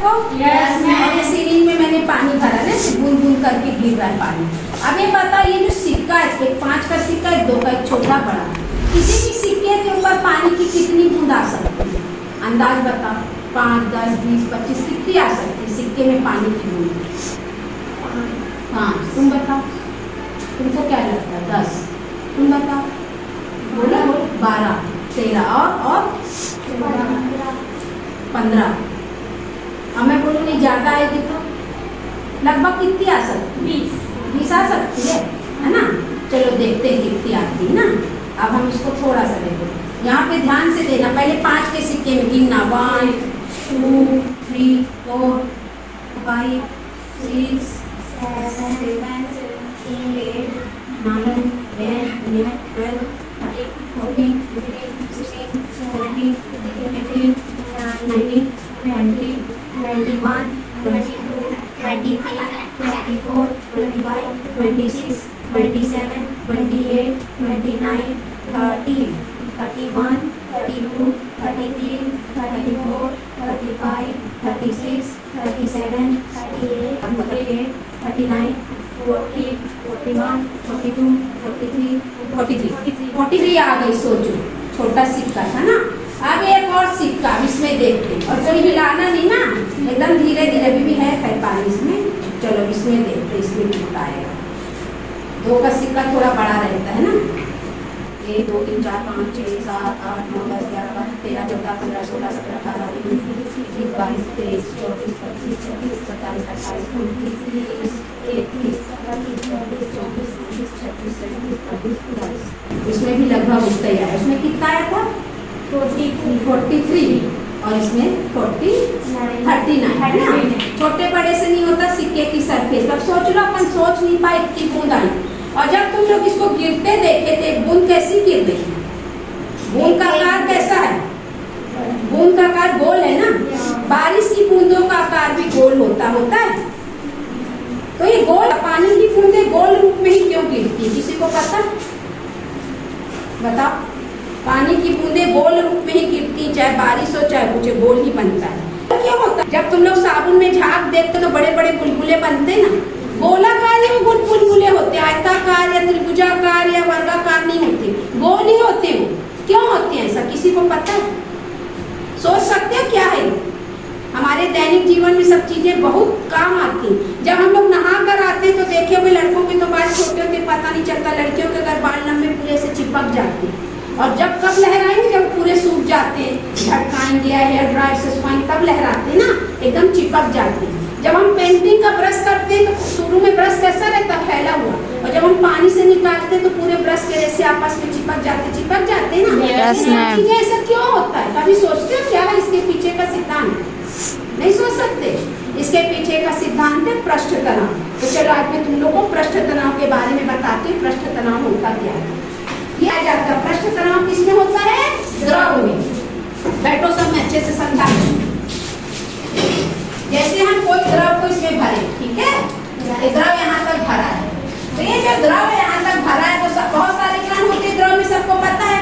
सबको? Yes, ma'am. मैंने syringe में मैंने पानी भरा ना, बूंद बूंद करके गिर रहा है पानी। अब ये बता, ये जो सिक्का है, एक 5 का सिक्का, एक 2 का, एक छोटा बड़ा, किसी भी सिक्के के ऊपर पानी की कितनी बूंद आ सकती है? अंदाज बता। 5, 10, 20, 25 कितनी आ सकती है सिक्के में पानी की बूंद? हाँ, तुम बताओ, तुमको क्या लगता है? 10, तुम बताओ। बोला बोल। 12, 13 और 15। अब मैं बोलूँ नहीं ज्यादा आएगी तो लगभग कितनी आ सकती है? 20 आ सकती है ना? चलो देखते हैं कितनी आती है ना। अब हम इसको थोड़ा सा देखो, यहाँ पे ध्यान से देना। पहले 5 के सिक्के में गिनना, 1, 2, 3, 4, 5, 6, 7, 8, 9, 10, 11, 12, 13, 14, 15, 16, 17, 18, 19, 20, 21, 22, 23, 24, 25, 26, 27, 28, 29, 30, 31, 32, 33, 34, 35, 36, 37, 38, 39, 40, 41, 42, 43, 43 आ गई। सोचो, छोटा सिक्का था ना। अब एक और सिक्का इसमें देखते हैं, और कोई हिलाना नहीं ना, एकदम धीरे धीरे। अभी भी है खैर पानी इसमें। चलो इसमें देखते हैं इसमें कितना आएगा। 2 का सिक्का थोड़ा बड़ा रहता है ना। 1, 2, 3, 4, 5, 6, 7, 8, 9, 10, 11, 12, 13, 14, 15, 16, 17, 18, 19, 20, 22, 23, 24, 25, 26, 27, 28, 29, 30, 31, 32, 33, 34, 35, 36, 37, 38, 39। इसमें भी लगभग उतना ही आया। इसमें कितना आया था? 43। और इसमें 39 है ना। छोटे बड़े से नहीं होता सिक्के की सरफेस। अब सोच लो, अपन सोच नहीं पाए कि बूंद आई। और जब तुम लोग इसको गिरते देखे थे, बूंद कैसी गिर रही है? बूंद का आकार कैसा है? बूंद का आकार गोल है ना। बारिश की बूंदों का आकार भी गोल होता है। तो ये गोल पानी की बूंदें गोल रूप में ही क्यों गिरती है? किसी को पता? बताओ। पानी की बूंदें गोल रूप में ही गिरती, चाहे बारिश हो चाहे कुछ, गोल ही बनता है। तो क्या होता है, जब तुम लोग साबुन में झाग देखते तो बड़े बड़े बुलबुले बनते ना, गोलाकार या बुलबुले होते, आयताकार या त्रिभुजाकार या वर्गाकार नहीं होते, गोल ही होते। वो क्यों होते हैं ऐसा? किसी को पता है? सोच सकते हो क्या है? हमारे दैनिक जीवन में सब चीजें बहुत काम आती हैं। जब हम लोग नहा कर आते हैं तो देखे हुए लड़कों के तो बाल छोटे होते पता नहीं चलता, लड़कियों के अगर बाल लंबे पूरे से चिपक जाते हैं। और जब कब लहराएंगे? जब पूरे सूख जाते हैं, झटकाएंगे, हेयर ड्रायर से सुखाएंगे, तब लहराते हैं ना, एकदम चिपक जाते हैं। जब हम पेंटिंग का ब्रश करते हैं तो शुरू में ब्रश कैसा रहता है? फैला हुआ। और जब हम पानी से निकालते हैं तो पूरे ब्रश के रेसे आपस में चिपक जाते हैं ना। ऐसा क्यों होता है? कभी सोचते हो क्या है इसके पीछे का सिद्धांत? नहीं सोच सकते। इसके पीछे का सिद्धांत है पृष्ठ तनाव। तो चलो आज मैं तुम लोगों को पृष्ठ तनाव के बारे में बताती हूँ। पृष्ठ तनाव होता क्या है? ये आ जाता है। पृष्ठ तनाव किसमें होता है? द्रव में। बैठो सब, मैं अच्छे से समझा दूँ। जैसे हम कोई द्रव को इसमें भरे, ठीक है, ये द्रव यहाँ तक भरा है, तो ये जो द्रव यहाँ तक भरा है तो सब बहुत सारे कण होते हैं द्रव में, सबको पता है।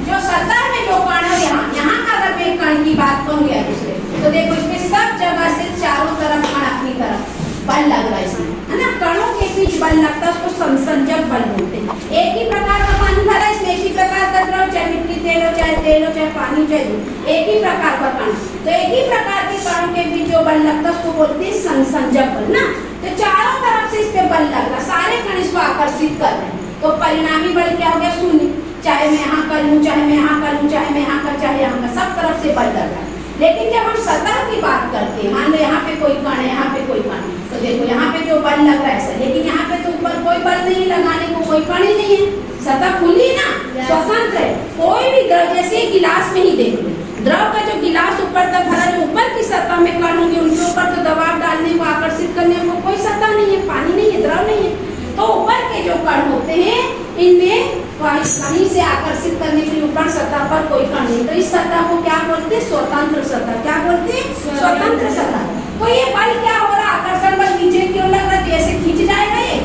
जो सतह में जो कण है, यहाँ का अगर मैं कण की बात करूँ या दूसरे, तो देखो इसमें सब जगह से चारों तरफ कण अपनी तरफ बल लग रहा है इसमें, है ना। कणों के बीच बल लगता है, उसको संसंजक बल बोलते हैं। एक ही प्रकार का पानी भरा है इसमें, एक ही प्रकार का द्रव, चाहे मिट्टी तेल हो, चाहे पानी, चाहे दूध, एक ही प्रकार का कण। तो एक ही प्रकार के कणों के बीच जो बल लगता है उसको बोलते हैं संसंजक बल ना। तो चारों तरफ से इस पे बल लग रहा, सारे कण इसको आकर्षित कर रहे हैं, तो परिणामी बल क्या हो गया? शून्य। चाहे मैं यहाँ कर लूँ, चाहे मैं यहाँ कर लूँ, चाहे मैं यहाँ कर, चाहे यहाँ कर, सब तरफ से बल लग रहा है। लेकिन जब हम सतह की बात करते हैं, मान लो यहाँ पे कोई कण है, यहाँ पे कोई कण, तो देखो यहाँ पे जो बल लग रहा है, लेकिन यहाँ पे तो ऊपर कोई बल नहीं, लगाने को कोई कण ही नहीं है, सतह खुली ना, स्वतंत्र है। कोई भी द्रव, जैसे गिलास में ही देख लो, द्रव का जो गिलास ऊपर तक भरा, जो ऊपर की सतह में कण होंगे उनके ऊपर तो दबाव डालने को, आकर्षित करने को कोई सतह नहीं है, पानी नहीं है, द्रव नहीं है। तो ऊपर के जो कण होते हैं इनमें कहीं से आकर्षित करने के लिए ऊपर सतह पर कोई कण नहीं, तो इस सतह को क्या बोलते हैं? स्वतंत्र सतह। क्या बोलते हैं? स्वतंत्र सतह। तो ये बल क्या हो रहा? आकर्षण बल नीचे क्यों लग रहा है? ऐसे खींच जाएगा, ये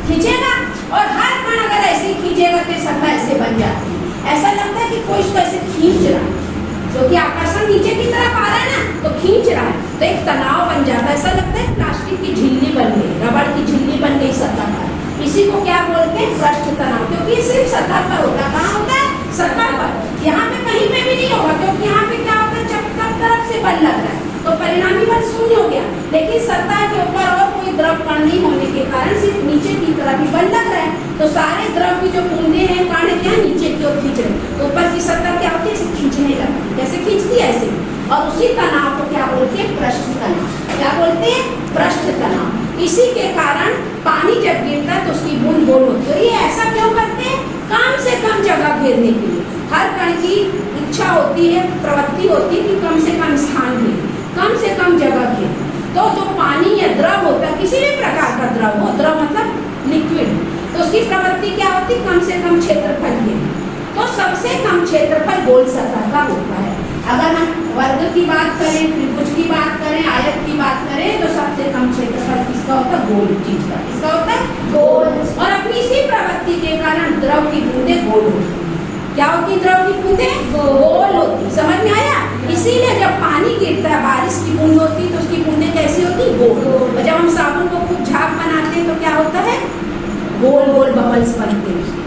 खींचेगा, और हर कण अगर ऐसे खींचेगा तो सतह ऐसे बन जाती है। ऐसा लगता है कि कोई इसको ऐसे खींच रहा है, क्योंकि आकर्षण नीचे की तरफ आ रहा है ना, तो खींच रहा है। तो एक तनाव बन जाता है, ऐसा लगता है प्लास्टिक की झिल्ली बन गई, रबड़ की झिल्ली बन गई सतह पर। इसी को क्या बोलते हैं? पृष्ठ तनाव। क्योंकि सिर्फ सतह पर होता है। कहाँ होता है? सतह पर। यहाँ पे कहीं पे भी नहीं होगा, क्योंकि यहाँ पे क्या होता है? सब तरफ से बल लग रहा है, तो परिणामी बल शून्य हो गया। लेकिन सतह के ऊपर और कोई द्रव कण नहीं होने के कारण सिर्फ नीचे की तरफ ही बल लग रहा है, तो सारे द्रव की जो बूंदे हैं, कण क्या नीचे की ओर खींच रहे, तो ऊपर की सतह क्या होती है? इसे खींचने लगती है। कैसे खींचती है? ऐसे। और उसी तनाव को क्या बोलते हैं? पृष्ठ तनाव। क्या बोलते हैं? पृष्ठ तनाव। इसी के कारण पानी जब गिरता है तो उसकी बूंद गोल होती है। ये ऐसा क्यों करते हैं? कम से कम जगह घेरने के लिए। हर कण की इच्छा होती है, प्रवृत्ति होती है कि कम से कम स्थान घेरे, कम से कम जगह घेरे। तो जो पानी या द्रव होता है, किसी भी प्रकार का द्रव हो, द्रव मतलब लिक्विड, तो उसकी प्रवृत्ति क्या होती है? कम से कम क्षेत्रफल घेरे। तो सबसे कम क्षेत्रफल गोल सतह का होता है। अगर हम वर्ग की बात करें, त्रिभुज की बात करें, आयत की बात करें, तो सबसे कम क्षेत्रफल किसका होता है? गोल चीज का। किसका होता है? गोल। और अपनी इसी प्रवृत्ति के कारण द्रव की बूंदें गोल होती है। क्या होती है? द्रव की बूंदें गोल होती। समझ में आया? इसीलिए जब पानी गिरता है, बारिश की बूंद होती है, तो उसकी बूंदें कैसी होती? गोल। और जब हम साबुन को खूब झाग बनाते हैं तो क्या होता है? गोल गोल बबल्स बनते हैं।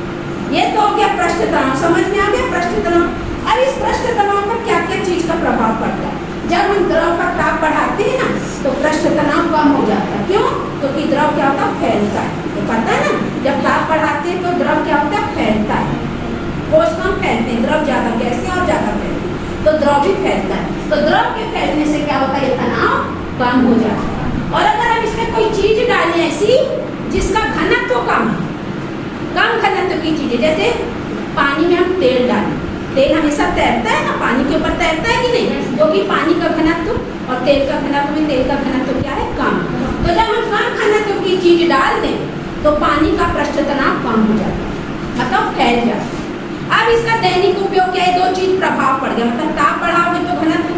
ये तो हो गया पृष्ठ तनाव। समझ में आ गया पृष्ठ तनाव? अब इस पृष्ठ तनाव पर क्या क्या चीज का प्रभाव पड़ता है? जब हम द्रव का ताप बढ़ाते हैं ना, तो पृष्ठ तनाव कम हो जाता है। क्यों? क्योंकि द्रव क्या होता है? फैलता है। तो पता है ना, जब ताप बढ़ाते हैं तो द्रव क्या होता है? फैलता है। ठोस कम फैलते हैं, द्रव ज्यादा, गैसें और ज्यादा फैलते हैं, तो द्रव भी फैलता है। तो द्रव के फैलने से क्या होता है? ये तनाव कम हो जाता है। और अगर हम इसमें कोई चीज डालें ऐसी जिसका घनत्व कम है, कम घनत्व की चीजें, जैसे पानी में हम तेल डालें, तेल हमेशा तैरता है ना, पानी के ऊपर तैरता है कि नहीं? क्योंकि पानी का घनत्व और तेल का घनत्व में तेल का घनत्व क्या है? कम। तो जब हम कम घनत्व की चीज डाल दें तो पानी का पृष्ठ तनाव कम हो जाता है, मतलब फैल जाता है। अब इसका दैनिक उपयोग क्या है? दो चीज प्रभाव पड़ गया, मतलब ताप बढ़ाओगे तो घनत्व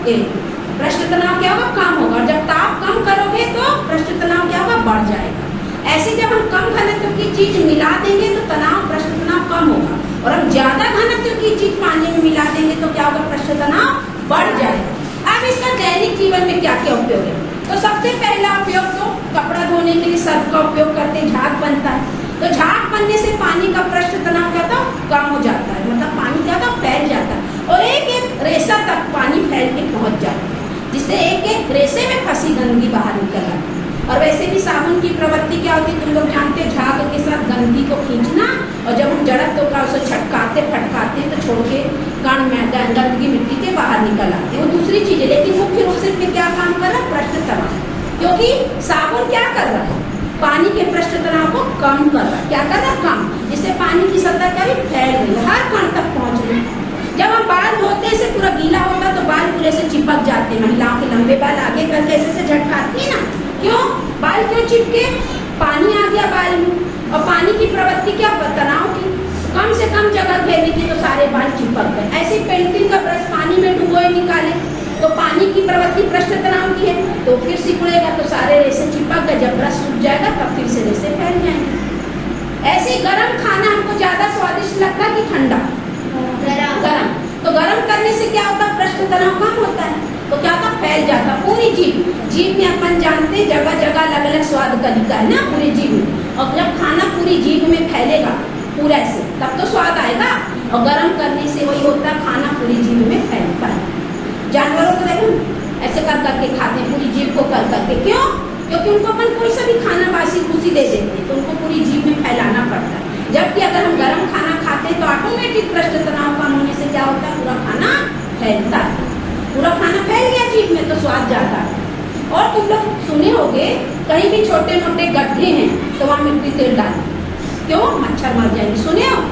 पृष्ठ तनाव क्या होगा? कम होगा। और जब ताप कम करोगे तो पृष्ठ तनाव क्या होगा? बढ़ जाएगा। ऐसे जब हम कम घनत्व की चीज मिला देंगे तो तनाव, पृष्ठ तनाव कम होगा। और हम ज्यादा घनत्व की चीज पानी में मिला देंगे तो क्या होगा? पृष्ठ तनाव बढ़ जाएगा। अब इसका दैनिक जीवन में क्या क्या उपयोग है? तो सबसे पहला उपयोग तो कपड़ा धोने के लिए सर्फ का उपयोग करते हैं, झाग बनता है। तो झाग बनने से पानी का पृष्ठ तनाव क्या था? कम हो जाता है, मतलब पानी क्या था? फैल जाता है। और एक एक रेशा तक पानी फैल के पहुंच जाता है, जिससे एक एक रेशे में फंसी गंदगी बाहर निकल आती है। और वैसे भी साबुन की प्रवृत्ति क्या होती है? तुम लोग जानते हैं, झाग के साथ गंदगी को खींचना, और जब हम जड़त तो का उसे छटकाते फटकाते तो छोड़ के कण में गंदगी मिट्टी के बाहर निकल आते हैं, वो दूसरी चीज है। लेकिन मुख्य रूप से इसमें क्या काम कर रहा है? पृष्ठ तनाव। क्योंकि साबुन क्या कर रहा है? पानी के पृष्ठ तनाव को कम कर रहा है। क्या कर रहा है? कम। जिससे पानी की सतह क्या भी फैल रही है, हर कण तक पहुंच रही है। जब हम बाल धोते से पूरा गीला होता है तो बाल पूरे से चिपक जाते हैं। महिलाओं के लंबे बाल आगे करके ऐसे से झटकाती है ना, क्यों? बाल क्यों चिपके? पानी आ गया बाल में, और पानी की प्रवृत्ति क्या? तनाव की। कम से कम जगह घेरने की, तो सारे बाल चिपक गए। ऐसे पेंटिंग का ब्रश पानी में डुबोए निकाले तो पानी की प्रवृत्ति पृष्ठ तनाव की है, तो फिर सिकुड़ेगा तो सारे रेशे चिपक गए। जब ब्रश सूख जाएगा तब फिर से रेशे फैल जाएंगे। ऐसे गरम खाना हमको ज्यादा स्वादिष्ट लगता है कि ठंडा? गरम। तो गरम करने से क्या होता है? पृष्ठ तनाव कम होता है, तो क्या होता? फैल जाता पूरी जीभ में। अपन जानते हैं जगह जगह अलग अलग स्वाद कलिका है ना पूरी जीभ में, और जब खाना पूरी जीभ में फैलेगा पूरा ऐसे, तब तो स्वाद आएगा। और गर्म करने से वही होता है, खाना पूरी जीभ में फैलता है। जानवरों को देखो ऐसे कर करके खाते हैं, पूरी जीभ को कर करके। क्यों? क्योंकि उनको अपन कोई सा भी खाना बासी खुशी दे देते हैं, तो उनको पूरी जीभ में फैलाना पड़ता है। जबकि अगर हम गर्म खाना खाते हैं तो ऑटोमेटिक पृष्ठ तनाव कम होने से क्या होता है? पूरा खाना फैलता है। पूरा खाना फैल गया जीभ में तो स्वाद जाता है। और तुम लोग सुने होंगे कहीं भी छोटे मोटे गड्ढे हैं तो वहाँ मिट्टी तेल डालें, क्यों? मच्छर मर जाएंगे। सुने हो?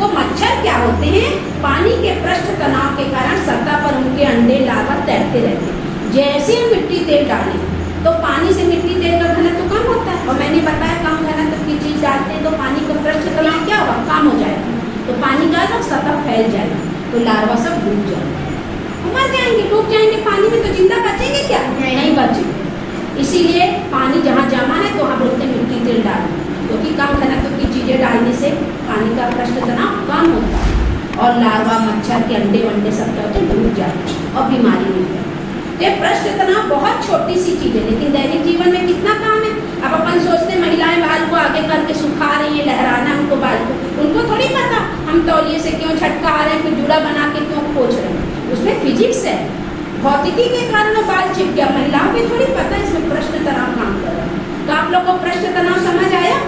तो मच्छर क्या होते हैं? पानी के पृष्ठ तनाव के कारण सतह पर उनके अंडे लार्वा तैरते रहते हैं। जैसे हम मिट्टी तेल डालें तो पानी से मिट्टी तेल का घनत्व कम होता है, और मैंने बताया कम घनत्व की चीज डालते हैं तो पानी का पृष्ठ तनाव क्या होगा? कम हो जाएगा। तो पानी का सब सतह फैल जाएगा, तो लार्वा सब डूब जाएंगे, मर जाएंगे, डूब जाएंगे पानी में। तो जिंदा बचेंगे क्या? नहीं बचेंगे। इसीलिए पानी जहाँ जमा है तो वहाँ बोलते हैं मिट्टी तेल डालें, क्योंकि कम घनत्व की चीजें डालने से पानी का पृष्ठ तनाव कम होता है, और लार्वा, मच्छर के अंडे वंडे सब क्या होते हैं? डूब जाते हैं और बीमारी नहीं फैलती। ये पृष्ठ तनाव बहुत छोटी सी चीज है, लेकिन दैनिक जीवन में कितना काम है। अब अपन सोचते महिलाएं बाल को आगे करके सुखा रही है, लहराना उनको बाल को, उनको थोड़ी पता हम तौलिए से क्यों झटका रहे हैं, फिर जुड़ा बना के क्यों पोंछ रहे हैं। उसमें फिजिक्स है, भौतिकी के कारण वो बाल चिप गया। महिलाओं को थोड़ी पता है इसमें पृष्ठ तनाव काम कर रहा है। तो आप लोग को पृष्ठ तनाव समझ आया?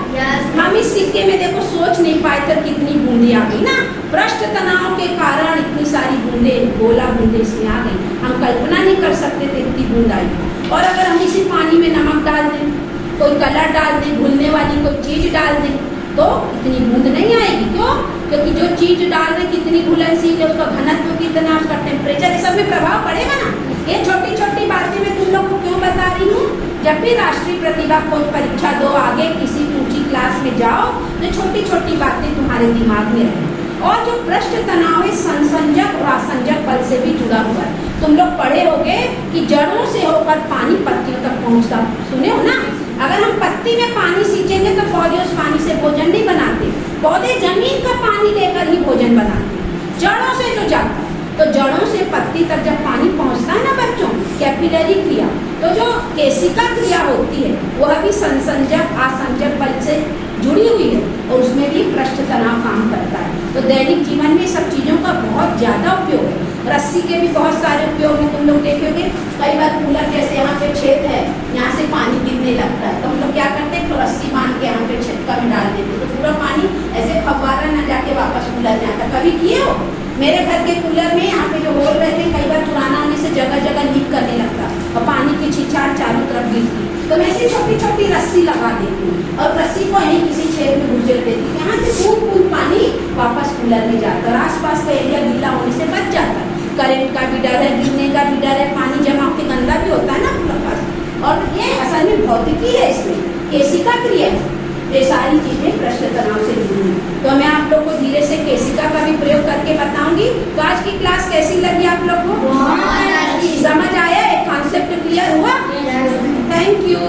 हम इस सिक्के में देखो सोच नहीं पाए थे कितनी बूंदे आ गई ना, पृष्ठ तनाव के कारण इतनी सारी बूंदे, गोला बूंदे इसमें आ गई। हम कल्पना नहीं कर सकते थे इतनी बूंद आई। और अगर हम इसी पानी में नमक डाल दें, कोई कलर डाल दें, घुलने वाली कोई चीज डाल दें, तो इतनी बूंद नहीं आएगी। क्यों? क्योंकि जो चीज डाल रहे कितनी घुलनशील है, उसका घनत्व कितना, उसका टेम्परेचर, ये सब में प्रभाव पड़ेगा ना। ये छोटी छोटी बातें मैं तुम लोग को क्यों बता रही हूँ? जब भी राष्ट्रीय प्रतिभा खोज परीक्षा दो, आगे किसी ऊंची क्लास में जाओ, तो छोटी छोटी बातें तुम्हारे दिमाग में रहे। और जो पृष्ठ तनाव है संसंजक और आसंजक बल से भी जुड़ा हुआ है। तुम लोग पढ़े होगे कि जड़ों से होकर पानी पत्तियों तक पहुंचता, सुने हो ना। अगर हम पत्ती में पानी सींचेंगे तो पौधे उस पानी से भोजन नहीं बनाते, पौधे जमीन का पानी लेकर ही भोजन बनाते, जड़ों से जो जाता है। तो जड़ों से पत्ती तक जब पानी पहुंचता है ना बच्चों, कैपिलरी क्रिया, तो जो केशिका क्रिया होती है वह भी संसंजक आसंजक बल से जुड़ी हुई है, और उसमें भी पृष्ठ तनाव काम करता है। तो दैनिक जीवन में सब चीज़ों का बहुत ज़्यादा उपयोग है। रस्सी के भी बहुत सारे उपयोग हैं, तुम लोग देखोगे कई बार कूलर जैसे यहाँ पे छेद है, यहाँ से पानी गिरने लगता है, तो हम लोग क्या करते हैं, तो रस्सी बांध के यहाँ पे छिटका में डाल देते, तो पूरा पानी ऐसे फव्वारा न जाके वापस कूलर में आता। कभी किए हो? मेरे घर के कूलर में यहाँ पे जो होल रहते हैं, कई बार पुराना होने से जगह जगह लीक करने लगता और पानी की छिछार चारों तरफ गिरती, तो मैं ऐसी छोटी छोटी रस्सी लगा देती हूँ और रस्सी को यहीं किसी छेद में घुसेड़ देती हूँ, यहाँ से बूंद बूंद पानी वापस कूलर में जाता है और आसपास का एरिया गीला होने से बच जाता है। करंट का भी डर है, गिरने का भी डर है, पानी जमा होकर गंदा भी होता है ना पूरा पास। और ये असल में भौतिकी है, इसमें केशिका क्रिया है, ये सारी चीजें पृष्ठ तनाव से जुड़ी हैं। तो मैं आप लोग को धीरे से केशिका का भी प्रयोग करके बताऊंगी। तो आज की क्लास कैसी लगी आप लोग को? समझ आया? एक कॉन्सेप्ट क्लियर हुआ? Thank you.